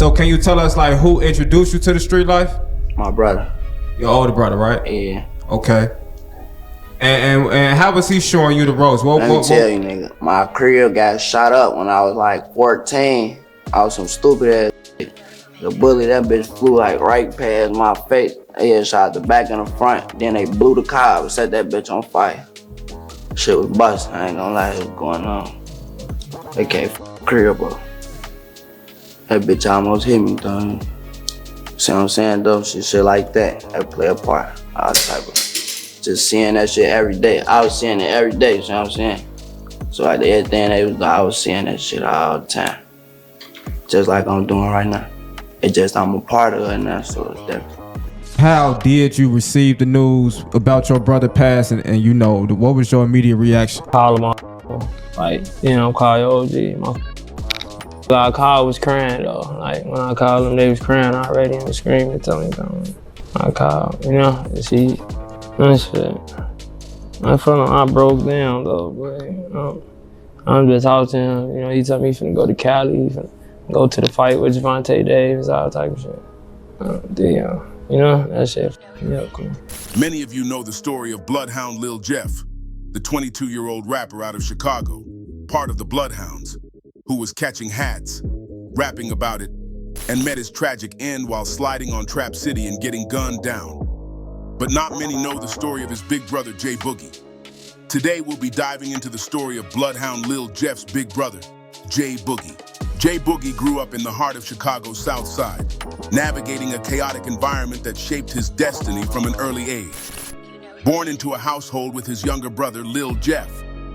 So can you tell us like who introduced you to the street life? My brother. Your older brother, right? Yeah. Okay. And how was he showing you the ropes? Let me tell you, nigga. My crib got shot up when I was like 14. I was some stupid ass shit. The bullet, that bitch flew like right past my face. They had shot the back and the front. Then they blew the car and set that bitch on fire. Shit was busting. I ain't gonna lie, it was going on. They can't f crib up. That bitch almost hit me, though. See what I'm saying, though? Shit like that. That play a part. All type of. Just seeing that shit every day. I was seeing it every day, you know what I'm saying? So like everything I was seeing that shit all the time. Just like I'm doing right now. It's just I'm a part of it now, so it's different. How did you receive the news about your brother passing and you know, what was your immediate reaction? Call him on, like, you know, call your OG. I called was crying though. Like when I called them, they was crying already and screaming, telling me, I called, you know, and she, that shit. I broke down though, but I'm just talking to him. You know, he told me he finna go to Cali, he finna go to the fight with Javante Davis, all type of shit. You know, that shit, yeah, cool. Many of you know the story of Bloodhound Lil Jeff, the 22-year-old rapper out of Chicago, part of the Bloodhounds, who was catching hats, rapping about it, and met his tragic end while sliding on Trap City and getting gunned down. But not many know the story of his big brother, J Boogie. Today, we'll be diving into the story of Bloodhound Lil Jeff's big brother, J Boogie. J Boogie grew up in the heart of Chicago's South Side, navigating a chaotic environment that shaped his destiny from an early age. Born into a household with his younger brother, Lil Jeff,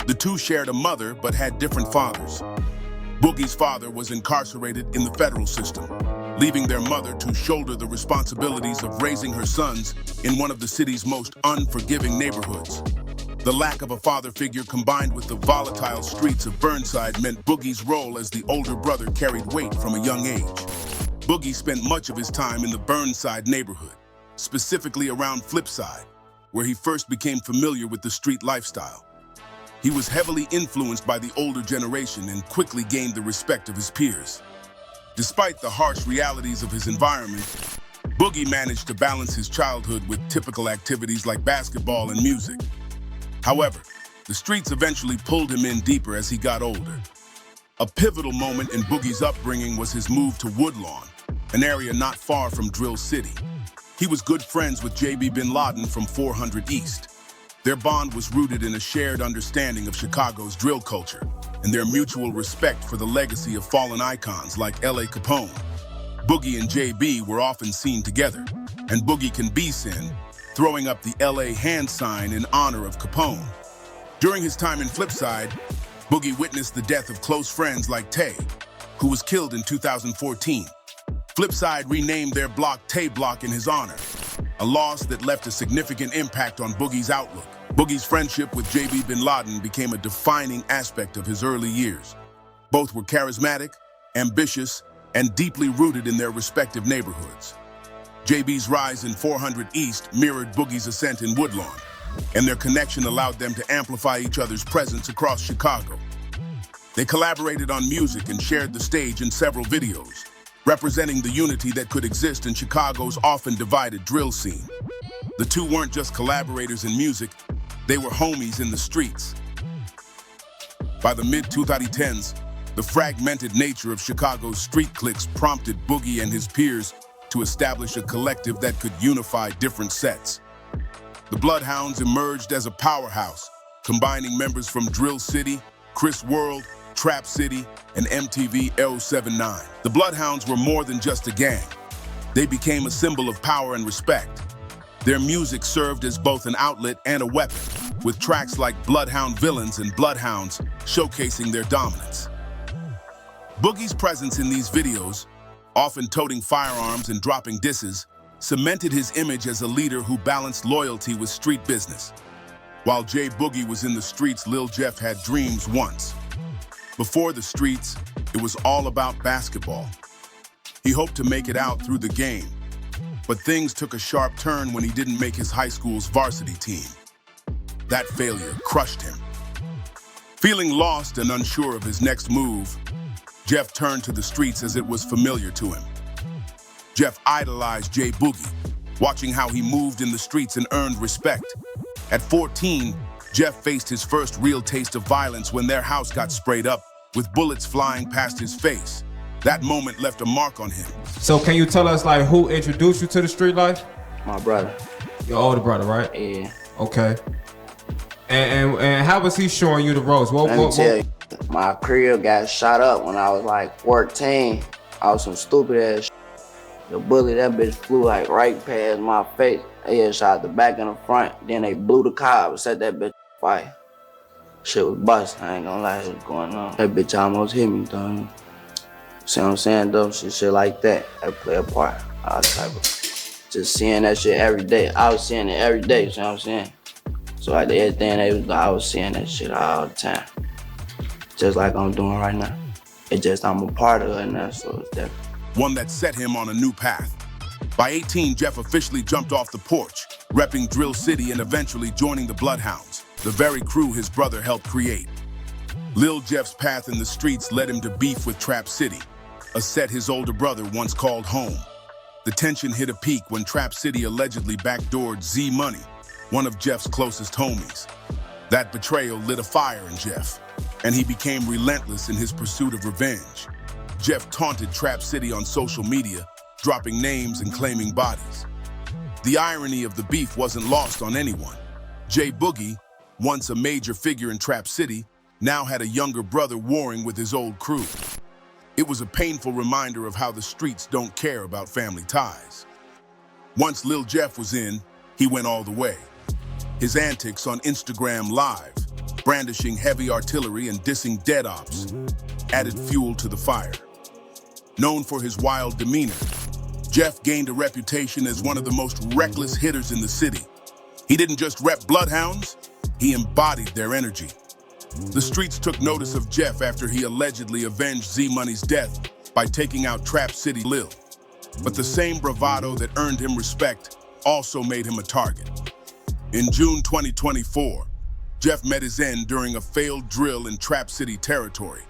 the two shared a mother but had different fathers. Boogie's father was incarcerated in the federal system, leaving their mother to shoulder the responsibilities of raising her sons in one of the city's most unforgiving neighborhoods. The lack of a father figure combined with the volatile streets of Burnside meant Boogie's role as the older brother carried weight from a young age. Boogie spent much of his time in the Burnside neighborhood, specifically around Flipside, where he first became familiar with the street lifestyle. He was heavily influenced by the older generation and quickly gained the respect of his peers. Despite the harsh realities of his environment, Boogie managed to balance his childhood with typical activities like basketball and music. However, the streets eventually pulled him in deeper as he got older. A pivotal moment in Boogie's upbringing was his move to Woodlawn, an area not far from Drill City. He was good friends with J.B. Bin Laden from 400 East. Their bond was rooted in a shared understanding of Chicago's drill culture and their mutual respect for the legacy of fallen icons like L.A. Capone. Boogie and J.B. were often seen together, and Boogie can be seen throwing up the L.A. hand sign in honor of Capone. During his time in Flipside, Boogie witnessed the death of close friends like Tay, who was killed in 2014. Flipside renamed their block Tay Block in his honor, a loss that left a significant impact on Boogie's outlook. Boogie's friendship with J.B. Bin Laden became a defining aspect of his early years. Both were charismatic, ambitious, and deeply rooted in their respective neighborhoods. J.B.'s rise in 400 East mirrored Boogie's ascent in Woodlawn, and their connection allowed them to amplify each other's presence across Chicago. They collaborated on music and shared the stage in several videos, representing the unity that could exist in Chicago's often divided drill scene. The two weren't just collaborators in music, they were homies in the streets. By the mid-2010s, the fragmented nature of Chicago's street cliques prompted Boogie and his peers to establish a collective that could unify different sets. The Bloodhounds emerged as a powerhouse, combining members from Drill City, Chris World, Trap City, and MTV L79. The Bloodhounds were more than just a gang. They became a symbol of power and respect. Their music served as both an outlet and a weapon, with tracks like Bloodhound Villains and Bloodhounds showcasing their dominance. Boogie's presence in these videos, often toting firearms and dropping disses, cemented his image as a leader who balanced loyalty with street business. While J Boogie was in the streets, Lil Jeff had dreams once. Before the streets, it was all about basketball. He hoped to make it out through the game, but things took a sharp turn when he didn't make his high school's varsity team. That failure crushed him. Feeling lost and unsure of his next move, Jeff turned to the streets as it was familiar to him. Jeff idolized J Boogie, watching how he moved in the streets and earned respect. At 14, Jeff faced his first real taste of violence when their house got sprayed up, with bullets flying past his face. That moment left a mark on him. So can you tell us like who introduced you to the street life? My brother. Your older brother, right? Yeah. Okay. And how was he showing you the ropes? Let me tell you, my crib got shot up when I was like 14. I was some stupid ass shit. The bullet, that bitch flew like right past my face. They had shot the back and the front. Then they blew the car and set that bitch on fire. Shit was busting. I ain't gonna lie, what was going on. That bitch almost hit me, though. See what I'm saying, though? Shit like that. That play a part. All type of just seeing that shit every day. I was seeing it every day, see what I'm saying? So like everything I was seeing that shit all the time. Just like I'm doing right now. It's just I'm a part of it now, so it's different. One that set him on a new path. By 18, Jeff officially jumped off the porch, repping Drill City and eventually joining the Bloodhounds, the very crew his brother helped create. Lil Jeff's path in the streets led him to beef with Trap City, a set his older brother once called home. The tension hit a peak when Trap City allegedly backdoored Z Money, one of Jeff's closest homies. That betrayal lit a fire in Jeff, and he became relentless in his pursuit of revenge. Jeff taunted Trap City on social media, dropping names and claiming bodies. The irony of the beef wasn't lost on anyone. J Boogie, once a major figure in Trap City, now had a younger brother warring with his old crew. It was a painful reminder of how the streets don't care about family ties. Once Lil Jeff was in, he went all the way. His antics on Instagram Live, brandishing heavy artillery and dissing dead ops, added fuel to the fire. Known for his wild demeanor, Jeff gained a reputation as one of the most reckless hitters in the city. He didn't just rep Bloodhounds, he embodied their energy. The streets took notice of Jeff after he allegedly avenged Z Money's death by taking out Trap City Lil. But the same bravado that earned him respect also made him a target. In June 2024, Jeff met his end during a failed drill in Trap City territory.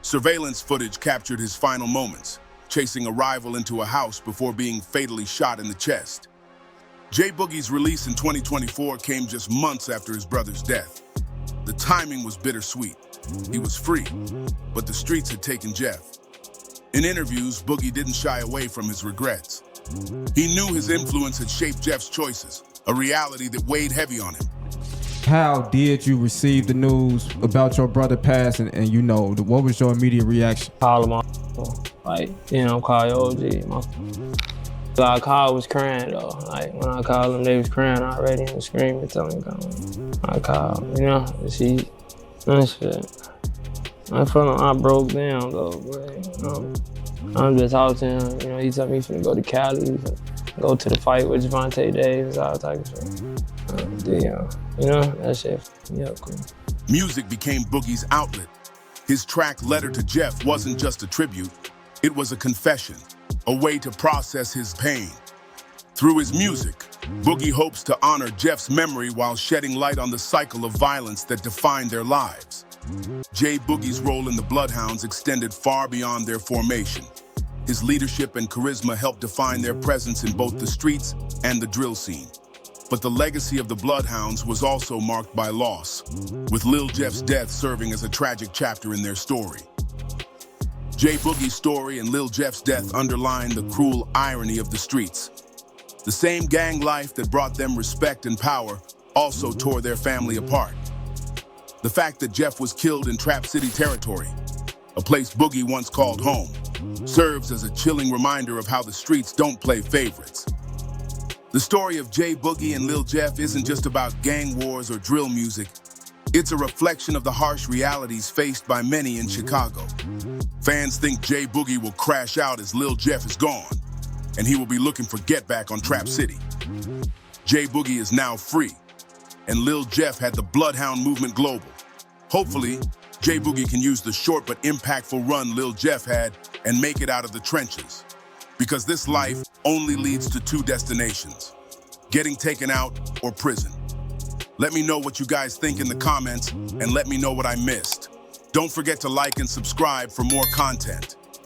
Surveillance footage captured his final moments, chasing a rival into a house before being fatally shot in the chest. J Boogie's release in 2024 came just months after his brother's death. The timing was bittersweet. He was free, but the streets had taken Jeff. In interviews, Boogie didn't shy away from his regrets. He knew his influence had shaped Jeff's choices, a reality that weighed heavy on him. How did you receive the news about your brother passing and you know, what was your immediate reaction? Call him call your OG. I called was crying though. Like when I called them, they was crying already and screaming, telling me, I called, she, that shit. I felt like I broke down though, but I'm just out to him, he told me he's finna go to Cali, go to the fight with Javante Davis, all type of shit. That shit, cool. Music became Boogie's outlet. His track Letter to Jeff wasn't just a tribute, it was a confession, a way to process his pain. Through his music, Boogie hopes to honor Jeff's memory while shedding light on the cycle of violence that defined their lives. J Boogie's role in the Bloodhounds extended far beyond their formation. His leadership and charisma helped define their presence in both the streets and the drill scene. But the legacy of the Bloodhounds was also marked by loss, with Lil Jeff's death serving as a tragic chapter in their story. J Boogie's story and Lil Jeff's death underline the cruel irony of the streets. The same gang life that brought them respect and power also tore their family apart. The fact that Jeff was killed in Trap City territory, a place Boogie once called home, serves as a chilling reminder of how the streets don't play favorites. The story of J Boogie and Lil Jeff isn't just about gang wars or drill music. It's a reflection of the harsh realities faced by many in Chicago. Fans think J Boogie will crash out as Lil Jeff is gone, and he will be looking for get back on Trap City. J Boogie is now free, and Lil Jeff had the Bloodhound movement global. Hopefully, J Boogie can use the short but impactful run Lil Jeff had and make it out of the trenches. Because this life only leads to two destinations: getting taken out or prison. Let me know what you guys think in the comments and let me know what I missed. Don't forget to like and subscribe for more content.